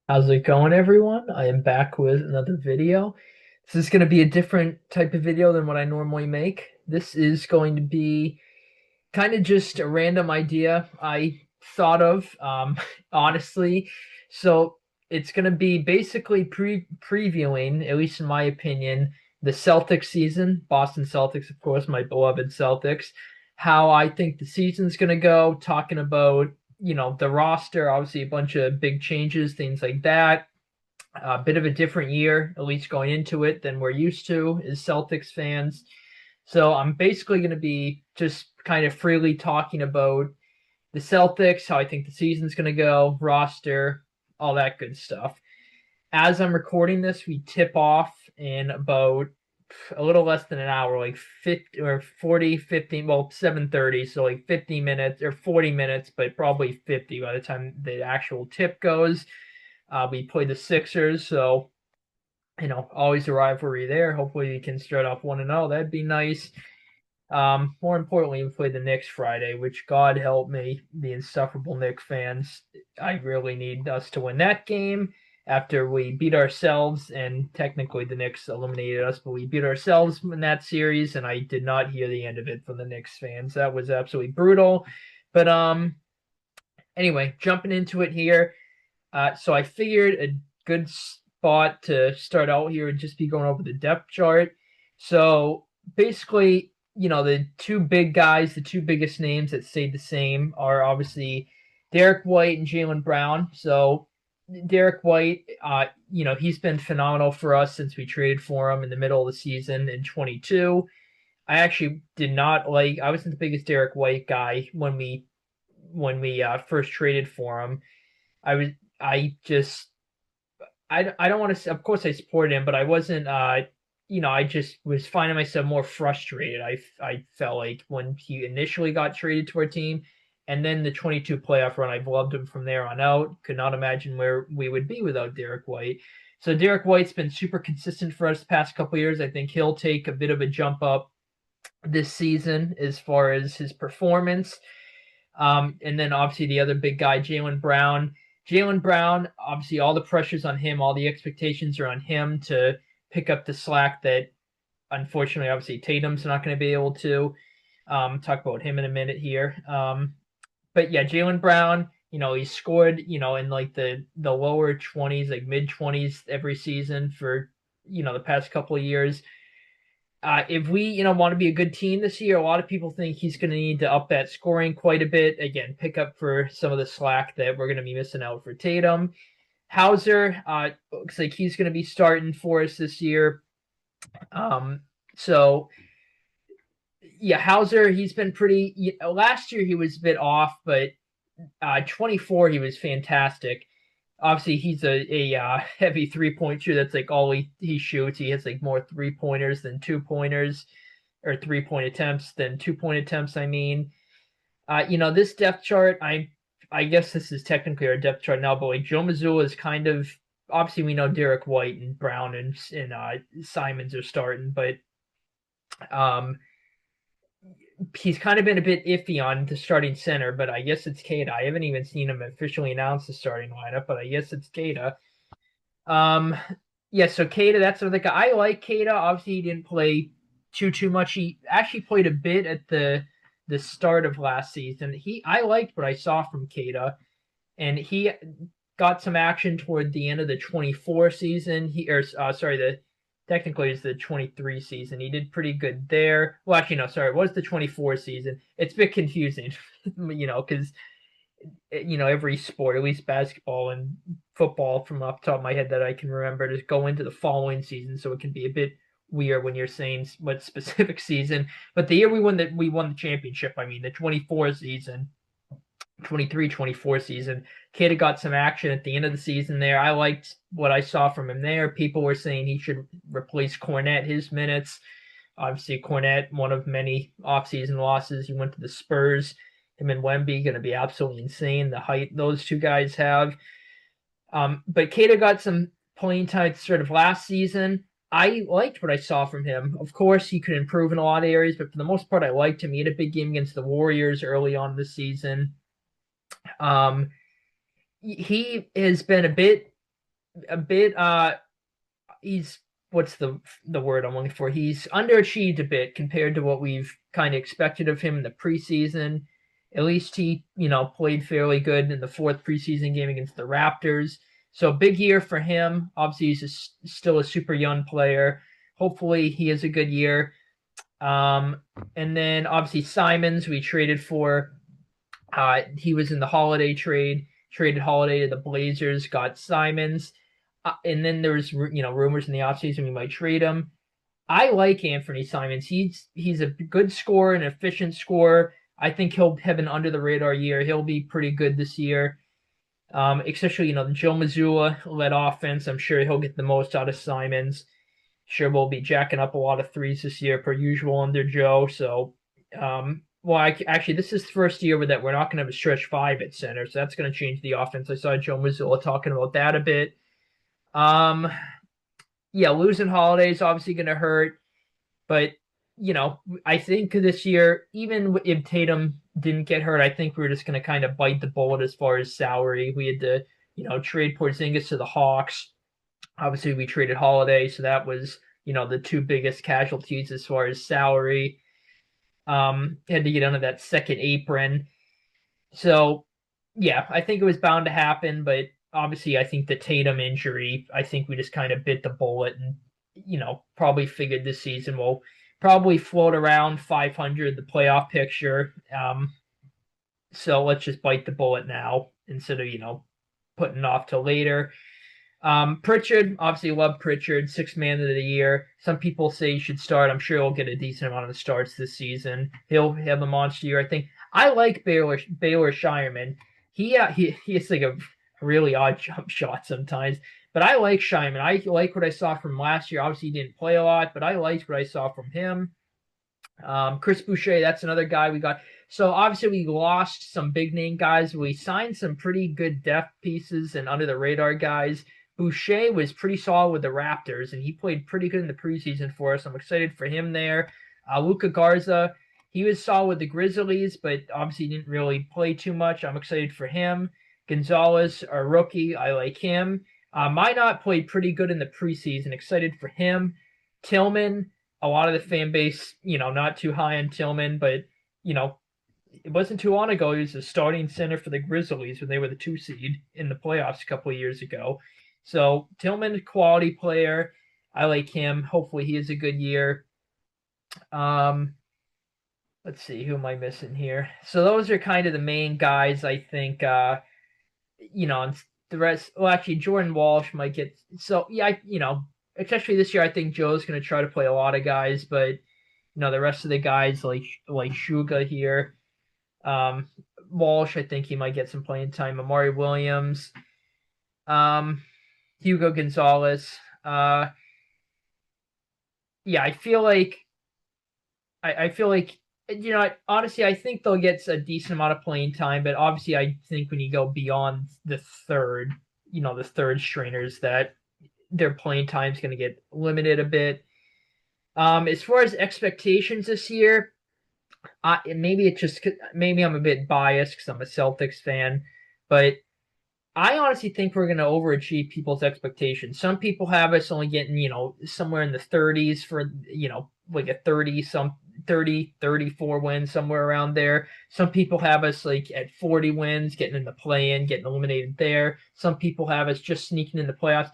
How's it going, everyone? I am back with another video. This is going to be a different type of video than what I normally make. This is going to be kind of just a random idea I thought of, honestly. So it's going to be basically previewing, at least in my opinion, the Celtics season, Boston Celtics, of course, my beloved Celtics, how I think the season's going to go, talking about, the roster, obviously a bunch of big changes, things like that. A bit of a different year, at least going into it, than we're used to as Celtics fans. So I'm basically going to be just kind of freely talking about the Celtics, how I think the season's going to go, roster, all that good stuff. As I'm recording this, we tip off in about a little less than an hour, like 50 or 40, 15, well, 7:30, so like 50 minutes or 40 minutes, but probably 50 by the time the actual tip goes. We play the Sixers, so always a rivalry there. Hopefully we can start off 1-0. That'd be nice. More importantly, we play the Knicks Friday, which God help me, the insufferable Knicks fans. I really need us to win that game after we beat ourselves, and technically the Knicks eliminated us, but we beat ourselves in that series, and I did not hear the end of it from the Knicks fans. That was absolutely brutal. But anyway, jumping into it here. So I figured a good spot to start out here would just be going over the depth chart. So basically, the two big guys, the two biggest names that stayed the same are obviously Derek White and Jaylen Brown. So Derek White, he's been phenomenal for us since we traded for him in the middle of the season in 22. I actually did not like. I wasn't the biggest Derek White guy when we first traded for him. I was I just I don't want to. Of course, I supported him, but I wasn't. I just was finding myself more frustrated. I felt like when he initially got traded to our team, and then the 22 playoff run, I've loved him from there on out. Could not imagine where we would be without Derek White. So Derek White's been super consistent for us the past couple years. I think he'll take a bit of a jump up this season as far as his performance. And then obviously the other big guy, Jaylen Brown. Jaylen Brown, obviously all the pressure's on him, all the expectations are on him to pick up the slack that unfortunately, obviously Tatum's not going to be able to. Talk about him in a minute here. But yeah, Jaylen Brown, he scored, in like the lower 20s, like mid 20s every season for, the past couple of years. If we, want to be a good team this year, a lot of people think he's going to need to up that scoring quite a bit. Again, pick up for some of the slack that we're going to be missing out for Tatum. Hauser, looks like he's going to be starting for us this year. So yeah, Hauser, he's been pretty. Last year he was a bit off, but 24 he was fantastic. Obviously, he's a heavy 3-point shooter. That's like all he shoots. He has like more 3-pointers than 2-pointers, or 3-point attempts than 2-point attempts. I mean, this depth chart. I guess this is technically our depth chart now, but like Joe Mazzulla is kind of, obviously we know Derek White and Brown and Simons are starting, but um he's kind of been a bit iffy on the starting center, but I guess it's Keita. I haven't even seen him officially announce the starting lineup, but I guess it's Keita. Um, yeah, so Keita, that's another guy. I like Keita. Obviously, he didn't play too much. He actually played a bit at the start of last season. I liked what I saw from Keita, and he got some action toward the end of the 24 season. The technically it's the 23 season. He did pretty good there. Well, actually, no, sorry, it was the 24 season. It's a bit confusing, because every sport, at least basketball and football, from off the top of my head that I can remember, just go into the following season, so it can be a bit weird when you're saying what specific season. But the year we won the championship, I mean the 24 season, 23-24 season. Kid got some action at the end of the season there. I liked what I saw from him there. People were saying he should replace Cornette, his minutes. Obviously, Cornette, one of many offseason losses. He went to the Spurs. Him and Wemby going to be absolutely insane. The height those two guys have. But Keita got some playing time sort of last season. I liked what I saw from him. Of course, he could improve in a lot of areas, but for the most part, I liked him. He had a big game against the Warriors early on this season. Um, he has been a bit. a bit he's what's the word I'm looking for? He's underachieved a bit compared to what we've kind of expected of him in the preseason. At least he, played fairly good in the fourth preseason game against the Raptors. So big year for him. Obviously, still a super young player. Hopefully, he has a good year. And then obviously Simons, we traded for. He was in the Holiday trade. Traded Holiday to the Blazers. Got Simons. And then there was rumors in the offseason we might trade him. I like Anthony Simons. He's a good scorer, an efficient scorer. I think he'll have an under the radar year. He'll be pretty good this year. Especially the Joe Mazzulla led offense. I'm sure he'll get the most out of Simons. Sure, we'll be jacking up a lot of threes this year per usual under Joe. So, actually, this is the first year that we're not going to have a stretch five at center, so that's going to change the offense. I saw Joe Mazzulla talking about that a bit. Yeah, losing Holiday is obviously going to hurt, but I think this year, even if Tatum didn't get hurt, I think we were just going to kind of bite the bullet as far as salary. We had to, trade Porzingis to the Hawks. Obviously, we traded Holiday, so that was, the two biggest casualties as far as salary. Had to get under that second apron. So, yeah, I think it was bound to happen, but obviously, I think the Tatum injury, I think we just kind of bit the bullet and, probably figured this season will probably float around 500, the playoff picture. So let's just bite the bullet now instead of, putting it off till later. Pritchard, obviously love Pritchard, sixth man of the year. Some people say he should start. I'm sure he'll get a decent amount of starts this season. He'll have a monster year, I think. I like Baylor Shireman. He has like a really odd jump shot sometimes, but I like Shireman. I like what I saw from last year. Obviously, he didn't play a lot, but I liked what I saw from him. Chris Boucher, that's another guy we got. So obviously we lost some big name guys. We signed some pretty good depth pieces and under the radar guys. Boucher was pretty solid with the Raptors, and he played pretty good in the preseason for us. I'm excited for him there. Luka Garza, he was solid with the Grizzlies, but obviously didn't really play too much. I'm excited for him. Gonzalez, our rookie, I like him. Minot played pretty good in the preseason. Excited for him. Tillman, a lot of the fan base, not too high on Tillman, but, it wasn't too long ago he was a starting center for the Grizzlies when they were the 2 seed in the playoffs a couple of years ago. So Tillman, quality player. I like him. Hopefully he has a good year. Let's see, who am I missing here? So those are kind of the main guys, I think. The rest. Well, actually, Jordan Walsh might get. So yeah, especially this year, I think Joe's going to try to play a lot of guys, but the rest of the guys like Shuga here. Walsh, I think he might get some playing time. Amari Williams. Hugo Gonzalez. Yeah, I feel like honestly, I think they'll get a decent amount of playing time, but obviously, I think when you go beyond the third stringers, that their playing time is going to get limited a bit. As far as expectations this year, maybe I'm a bit biased because I'm a Celtics fan, but I honestly think we're going to overachieve people's expectations. Some people have us only getting, somewhere in the 30s for, like a 34 wins, somewhere around there. Some people have us like at 40 wins, getting in the play-in, getting eliminated there. Some people have us just sneaking in the playoffs.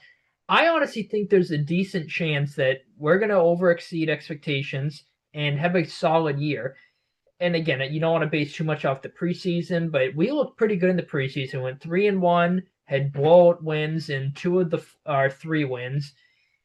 I honestly think there's a decent chance that we're going to overexceed expectations and have a solid year. And again, you don't want to base too much off the preseason, but we looked pretty good in the preseason. Went 3-1, had blowout wins in 2 of our 3 wins,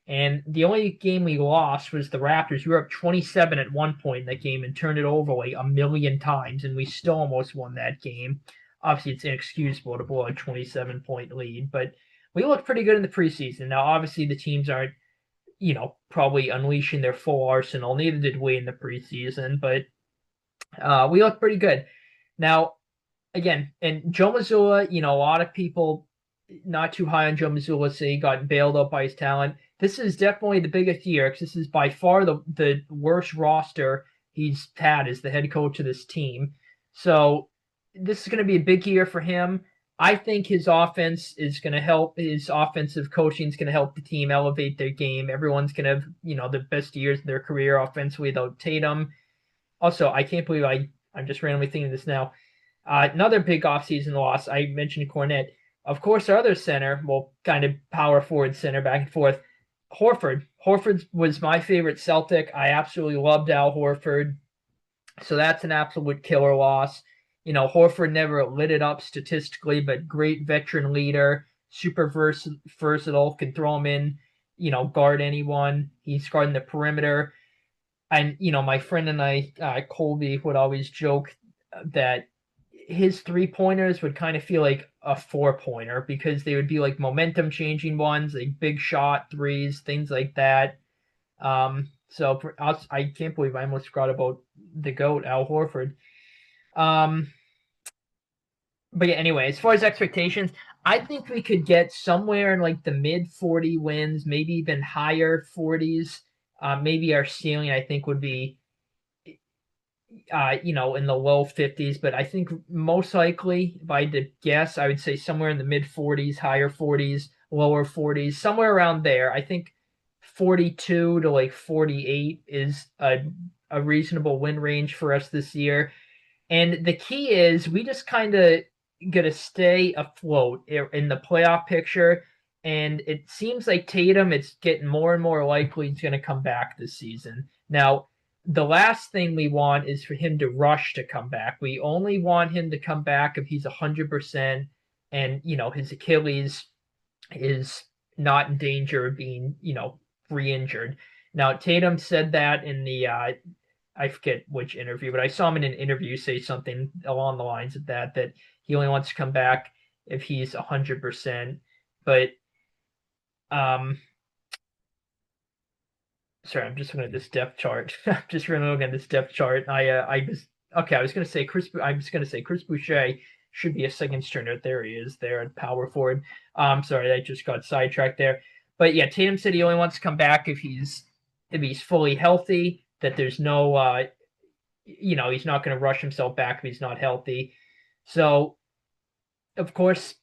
and the only game we lost was the Raptors. We were up 27 at one point in that game and turned it over like a million times, and we still almost won that game. Obviously, it's inexcusable to blow a 27-point lead, but we looked pretty good in the preseason. Now, obviously, the teams aren't, probably unleashing their full arsenal. Neither did we in the preseason, but we look pretty good. Now, again, and Joe Mazzulla, a lot of people not too high on Joe Mazzulla say he got bailed out by his talent. This is definitely the biggest year because this is by far the worst roster he's had as the head coach of this team. So this is going to be a big year for him. I think his offense is going to help. His offensive coaching is going to help the team elevate their game. Everyone's going to have, the best years of their career offensively without Tatum. Also, I can't believe I'm just randomly thinking this now. Another big offseason loss. I mentioned Cornette. Of course, our other center, well, kind of power forward center back and forth, Horford. Horford was my favorite Celtic. I absolutely loved Al Horford. So that's an absolute killer loss. Horford never lit it up statistically, but great veteran leader, super versatile, can throw him in, guard anyone. He's guarding the perimeter. And, my friend and I, Colby, would always joke that his 3-pointers would kind of feel like a 4-pointer because they would be like momentum changing ones, like big shot threes, things like that. So for us, I can't believe I almost forgot about the GOAT, Al Horford. But yeah, anyway, as far as expectations, I think we could get somewhere in like the mid 40 wins, maybe even higher 40s. Maybe our ceiling, I think, would be, in the low 50s. But I think most likely, if I had to guess, I would say somewhere in the mid 40s, higher 40s, lower 40s, somewhere around there. I think 42 to like 48 is a reasonable win range for us this year. And the key is we just kind of got to stay afloat in the playoff picture. And it seems like Tatum, it's getting more and more likely he's going to come back this season. Now, the last thing we want is for him to rush to come back. We only want him to come back if he's 100% and, his Achilles is not in danger of being, re-injured. Now, Tatum said that in the I forget which interview, but I saw him in an interview say something along the lines of that he only wants to come back if he's 100%. But sorry, I'm just looking at this depth chart. I'm just really looking at this depth chart. I was okay. I was gonna say Chris Boucher should be a second stringer. There he is, there at power forward. Sorry, I just got sidetracked there. But yeah, Tatum said he only wants to come back if he's fully healthy. That there's no he's not going to rush himself back if he's not healthy. So, of course,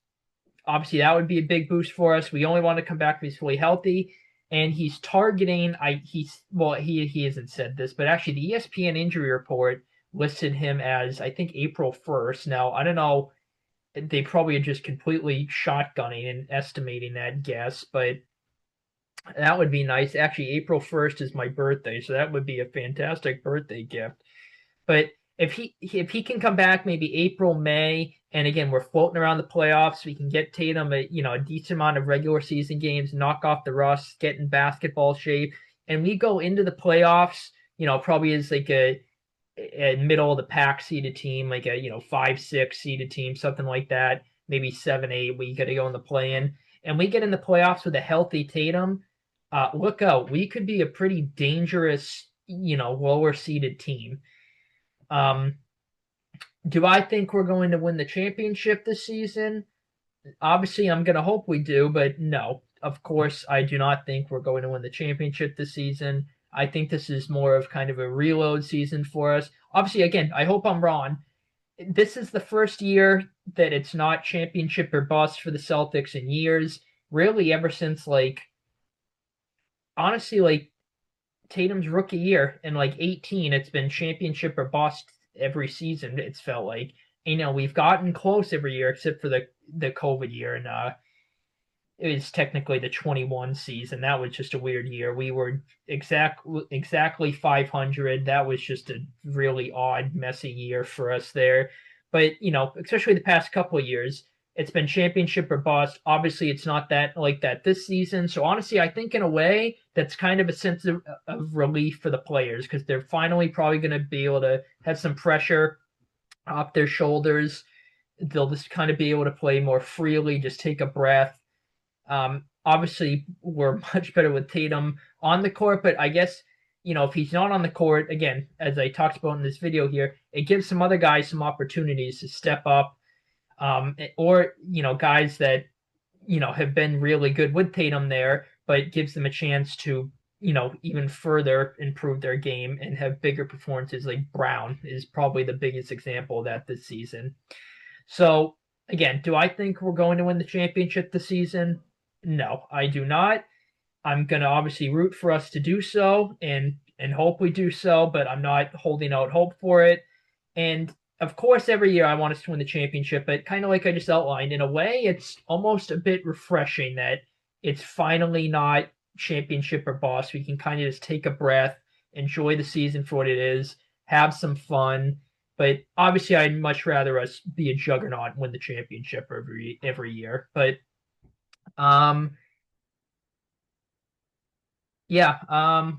obviously that would be a big boost for us. We only want to come back if he's fully healthy, and he's targeting. He hasn't said this, but actually the ESPN injury report listed him as I think April 1st. Now I don't know. They probably are just completely shotgunning and estimating that guess, but that would be nice. Actually, April 1st is my birthday, so that would be a fantastic birthday gift. But if he can come back maybe April, May, and again we're floating around the playoffs, we can get Tatum a decent amount of regular season games, knock off the rust, get in basketball shape, and we go into the playoffs, probably as like a middle of the pack seeded team, like a 5-6 seeded team, something like that, maybe 7-8. We got to go in the play-in, and we get in the playoffs with a healthy Tatum. Look out, we could be a pretty dangerous, lower seeded team. Do I think we're going to win the championship this season? Obviously, I'm going to hope we do, but no, of course, I do not think we're going to win the championship this season. I think this is more of kind of a reload season for us. Obviously, again, I hope I'm wrong. This is the first year that it's not championship or bust for the Celtics in years, really ever since honestly, Tatum's rookie year in 18, it's been championship or bust every season. It's felt like, we've gotten close every year except for the COVID year, and it was technically the 21 season. That was just a weird year. We were exactly 500. That was just a really odd, messy year for us there. But especially the past couple of years, it's been championship or bust. Obviously, it's not that like that this season. So honestly, I think in a way that's kind of a sense of relief for the players because they're finally probably going to be able to have some pressure off their shoulders. They'll just kind of be able to play more freely, just take a breath. Obviously, we're much better with Tatum on the court, but I guess if he's not on the court, again, as I talked about in this video here, it gives some other guys some opportunities to step up. Or guys that have been really good with Tatum there, but gives them a chance to even further improve their game and have bigger performances. Like Brown is probably the biggest example of that this season. So Again, do I think we're going to win the championship this season? No, I do not. I'm going to obviously root for us to do so and hope we do so, but I'm not holding out hope for it. And of course, every year I want us to win the championship, but kind of like I just outlined, in a way, it's almost a bit refreshing that it's finally not championship or boss. We can kind of just take a breath, enjoy the season for what it is, have some fun. But obviously, I'd much rather us be a juggernaut and win the championship every year. But um, yeah.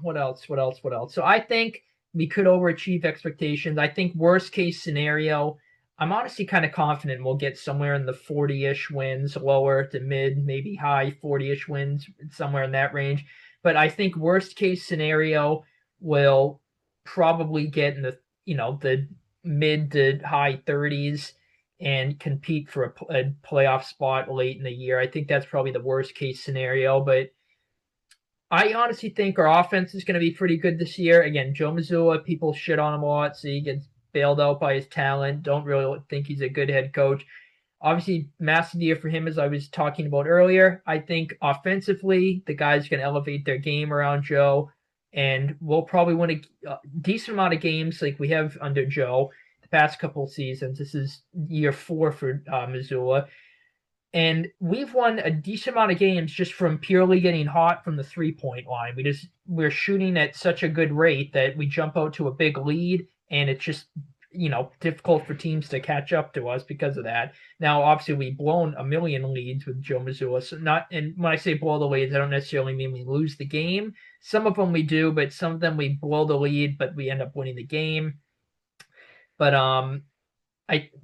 What else? What else? What else? So I think we could overachieve expectations. I think worst case scenario, I'm honestly kind of confident we'll get somewhere in the 40-ish wins, lower to mid, maybe high 40-ish wins, somewhere in that range. But I think worst case scenario will probably get in the mid to high 30s and compete for a playoff spot late in the year. I think that's probably the worst case scenario, but I honestly think our offense is going to be pretty good this year. Again, Joe Mazzulla, people shit on him a lot, so he gets bailed out by his talent. Don't really think he's a good head coach. Obviously, massive year for him, as I was talking about earlier. I think offensively, the guys going to elevate their game around Joe, and we'll probably win a decent amount of games like we have under Joe the past couple of seasons. This is year 4 for Missoula. And we've won a decent amount of games just from purely getting hot from the 3-point line. We're shooting at such a good rate that we jump out to a big lead, and it's just difficult for teams to catch up to us because of that. Now, obviously, we've blown a million leads with Joe Mazzulla. So and when I say blow the leads, I don't necessarily mean we lose the game. Some of them we do, but some of them we blow the lead, but we end up winning the game. But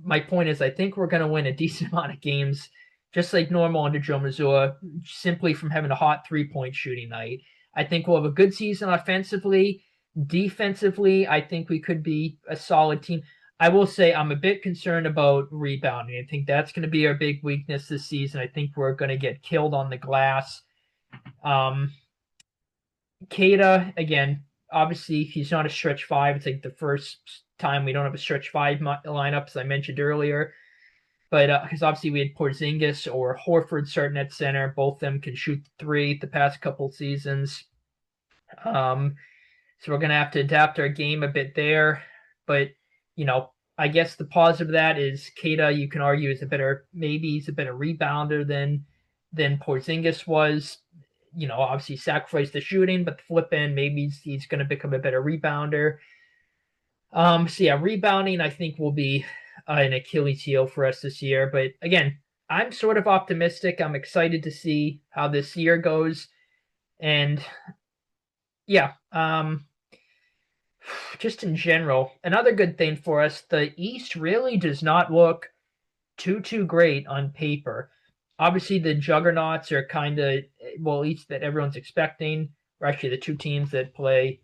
my point is I think we're going to win a decent amount of games, just like normal under Joe Mazzulla, simply from having a hot 3-point shooting night. I think we'll have a good season offensively. Defensively, I think we could be a solid team. I will say I'm a bit concerned about rebounding. I think that's going to be our big weakness this season. I think we're going to get killed on the glass. Keita, again, obviously he's not a stretch 5. It's like the first time we don't have a stretch 5 lineup, as I mentioned earlier. But because obviously we had Porzingis or Horford starting at center. Both of them can shoot 3 the past couple seasons. So we're going to have to adapt our game a bit there. But, I guess the positive of that is Keita, you can argue, maybe he's a better rebounder than Porzingis was. Obviously sacrificed the shooting, but the flip end, maybe he's going to become a better rebounder. So yeah, rebounding I think will be an Achilles heel for us this year. But again, I'm sort of optimistic. I'm excited to see how this year goes. And yeah, just in general, another good thing for us, the East really does not look too great on paper. Obviously, the juggernauts are kind of, well, each that everyone's expecting, or actually the two teams that play,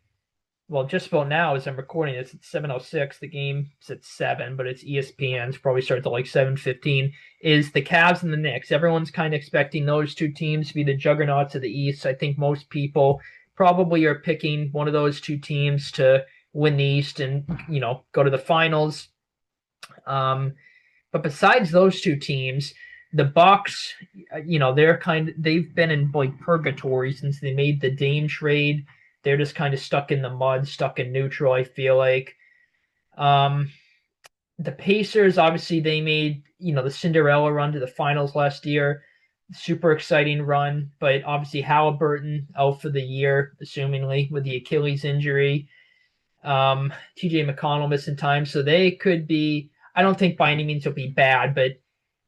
well, just about now as I'm recording this, it's 7:06. The game's at 7, but it's ESPN's probably starts at like 7:15, is the Cavs and the Knicks. Everyone's kind of expecting those two teams to be the juggernauts of the East. I think most people probably are picking one of those two teams to win the East and, go to the finals. But besides those two teams, the Bucks, they've been in like purgatory since they made the Dame trade. They're just kind of stuck in the mud, stuck in neutral, I feel like. The Pacers, obviously, they made, the Cinderella run to the finals last year. Super exciting run, but obviously Halliburton out for the year, assumingly, with the Achilles injury. TJ McConnell missing time, so they could be, I don't think by any means they'll be bad, but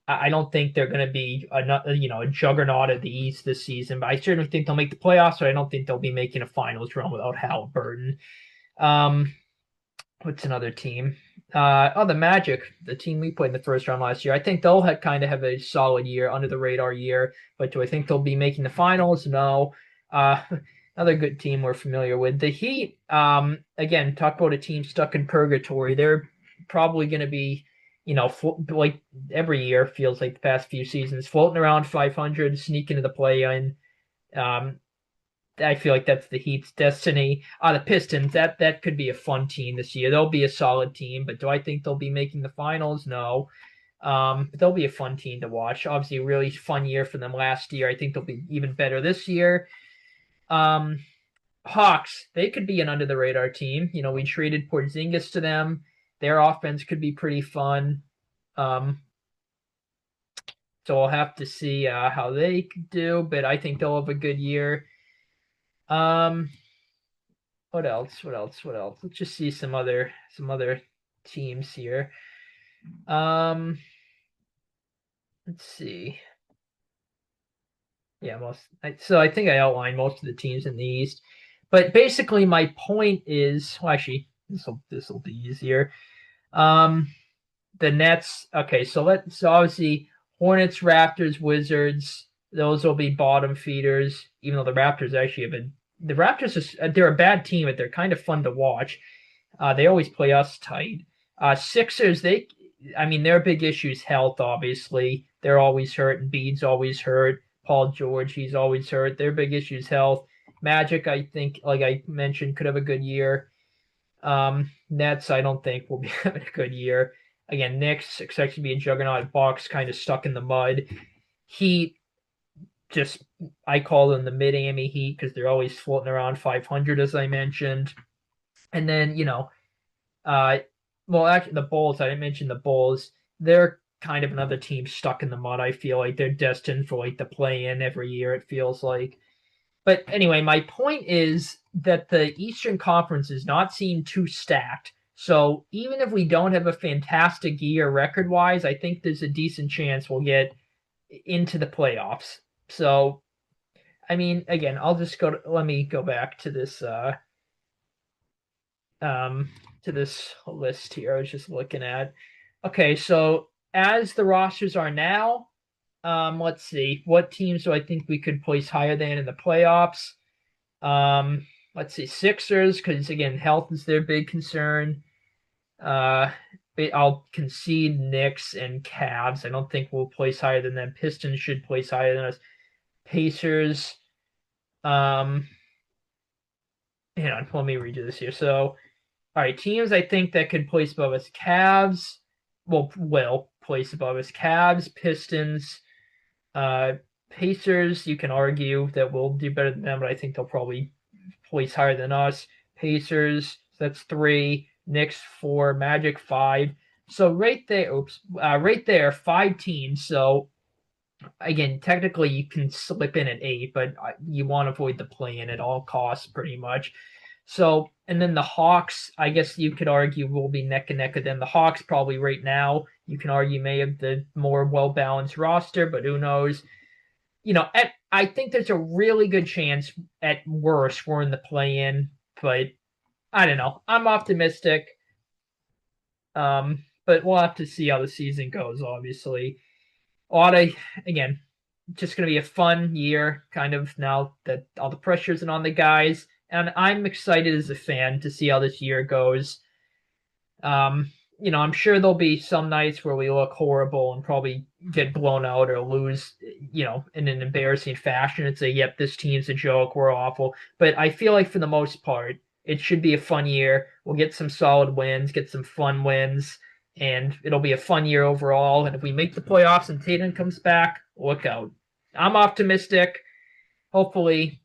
I don't think they're going to be a juggernaut of the East this season. But I certainly think they'll make the playoffs, but I don't think they'll be making a finals run without Halliburton. What's another team? The Magic, the team we played in the first round last year. I think they'll kind of have a solid year, under the radar year. But do I think they'll be making the finals? No. Another good team we're familiar with. The Heat, again, talk about a team stuck in purgatory. They're probably going to be, like every year, feels like the past few seasons, floating around 500, sneak into the play-in. I feel like that's the Heat's destiny. The Pistons, that could be a fun team this year. They'll be a solid team, but do I think they'll be making the finals? No. But they'll be a fun team to watch. Obviously, a really fun year for them last year. I think they'll be even better this year. Um, Hawks, they could be an under the radar team. You know, we traded Porzingis to them. Their offense could be pretty fun. Um, so we'll have to see how they do, but I think they'll have a good year. Um, what else? What else? What else? Let's just see some other teams here. Um, let's see. Yeah, so I think I outlined most of the teams in the East. But basically my point is, well, actually, this will be easier. Um, the Nets. Okay, so obviously Hornets, Raptors, Wizards. Those will be bottom feeders. Even though the Raptors actually have been the Raptors they're a bad team, but they're kind of fun to watch. They always play us tight. Sixers, I mean, their big issue is health. Obviously, they're always hurt, and Bede's always hurt. Paul George, he's always hurt. Their big issue is health. Magic, I think, like I mentioned, could have a good year. Nets, I don't think will be having a good year. Again, Knicks expected to be a juggernaut. Bucks kind of stuck in the mud. Heat, just I call them the mid-Amy Heat because they're always floating around 500, as I mentioned. And then uh, well, actually, the Bulls. I didn't mention the Bulls. They're kind of another team stuck in the mud. I feel like they're destined for like the play in every year. It feels like. But anyway, my point is that the Eastern Conference is not seen too stacked. So even if we don't have a fantastic year record wise, I think there's a decent chance we'll get into the playoffs. So I mean, again, let me go back um to this list here. I was just looking at. Okay, so as the rosters are now, let's see. What teams do I think we could place higher than in the playoffs? Let's see. Sixers, because again, health is their big concern. Uh, I'll concede Knicks and Cavs. I don't think we'll place higher than them. Pistons should place higher than us. Pacers. Um, Hang on, let me redo this here. So, all right, teams I think that could place above us: Cavs. Will place above us: Cavs, Pistons, uh, Pacers. You can argue that we'll do better than them, but I think they'll probably place higher than us. Pacers, so that's 3. Knicks 4. Magic 5. So right there, 5 teams. So again, technically you can slip in at 8, but you want to avoid the play-in at all costs, pretty much. So, and then the Hawks, I guess you could argue will be neck and neck with them. The Hawks probably right now, you can argue may have the more well-balanced roster, but who knows? I think there's a really good chance at worst we're in the play-in, but I don't know. I'm optimistic. But we'll have to see how the season goes, obviously. Again, just going to be a fun year, kind of now that all the pressure isn't on the guys. And I'm excited as a fan to see how this year goes. I'm sure there'll be some nights where we look horrible and probably get blown out or lose, in an embarrassing fashion and say, yep, this team's a joke, we're awful. But I feel like for the most part, it should be a fun year. We'll get some solid wins, get some fun wins, and it'll be a fun year overall. And if we make the playoffs and Tatum comes back, look out. I'm optimistic. Hopefully,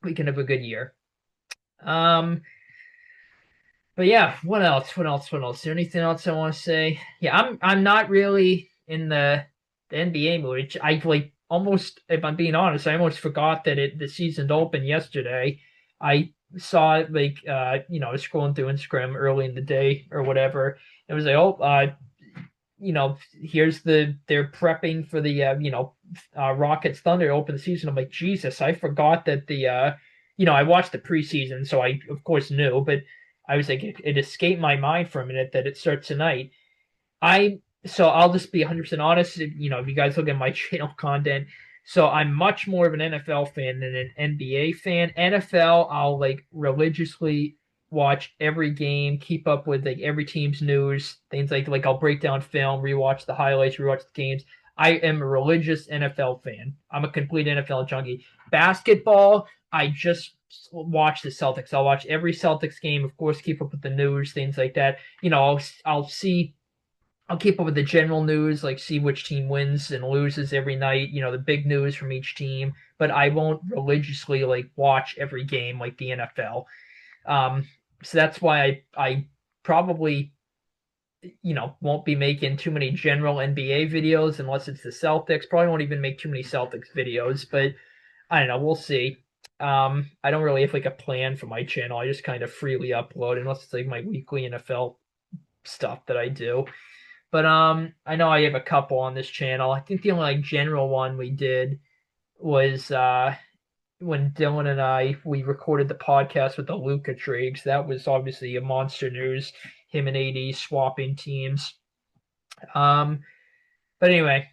we can have a good year. But yeah, what else? What else? What else? Is there anything else I want to say? Yeah, I'm not really in the NBA mood. I like almost, if I'm being honest, I almost forgot that the season opened yesterday. I saw it like I was scrolling through Instagram early in the day or whatever. It was like, here's they're prepping for the Rockets Thunder open the season. I'm like, Jesus, I forgot that I watched the preseason, so I of course knew, but I was like, it escaped my mind for a minute that it starts tonight. So I'll just be 100% honest. If you guys look at my channel content, so I'm much more of an NFL fan than an NBA fan. NFL, I'll like religiously watch every game, keep up with like every team's news, things like I'll break down film, rewatch the highlights, rewatch the games. I am a religious NFL fan. I'm a complete NFL junkie. Basketball, I just watch the Celtics. I'll watch every Celtics game, of course, keep up with the news, things like that. I'll see I'll keep up with the general news, like see which team wins and loses every night, the big news from each team, but I won't religiously like watch every game like the NFL. Um, so that's why I probably won't be making too many general NBA videos unless it's the Celtics. Probably won't even make too many Celtics videos, but I don't know. We'll see. I don't really have like a plan for my channel. I just kind of freely upload unless it's like my weekly NFL stuff that I do. But I know I have a couple on this channel. I think the only like general one we did was when Dylan and we recorded the podcast with the Luka trades. That was obviously a monster news. Him and AD swapping teams. Um, but anyway,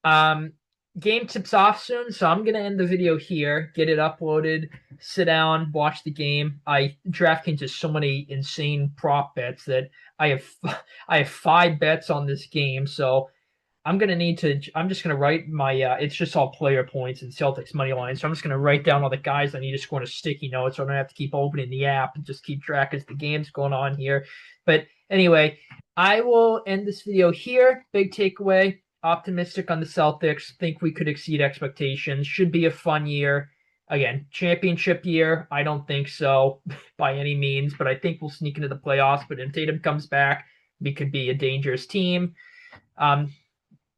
um, game tips off soon, so I'm gonna end the video here, get it uploaded, sit down, watch the game. DraftKings has so many insane prop bets that I have I have 5 bets on this game, so I'm just gonna write my it's just all player points and Celtics money line. So I'm just gonna write down all the guys I need to score on a sticky note, so I don't have to keep opening the app and just keep track as the game's going on here. But anyway, I will end this video here. Big takeaway: optimistic on the Celtics. Think we could exceed expectations. Should be a fun year. Again, championship year. I don't think so by any means, but I think we'll sneak into the playoffs. But if Tatum comes back, we could be a dangerous team.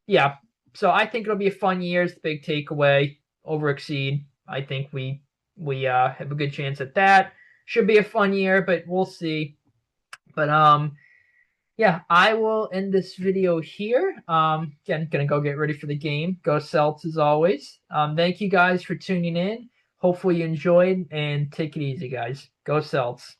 Yeah, so I think it'll be a fun year. Is the big takeaway. Over exceed. I think we have a good chance at that. Should be a fun year, but we'll see. But yeah, I will end this video here. Again, gonna go get ready for the game. Go Celts as always. Thank you guys for tuning in. Hopefully you enjoyed, and take it easy, guys. Go Celts.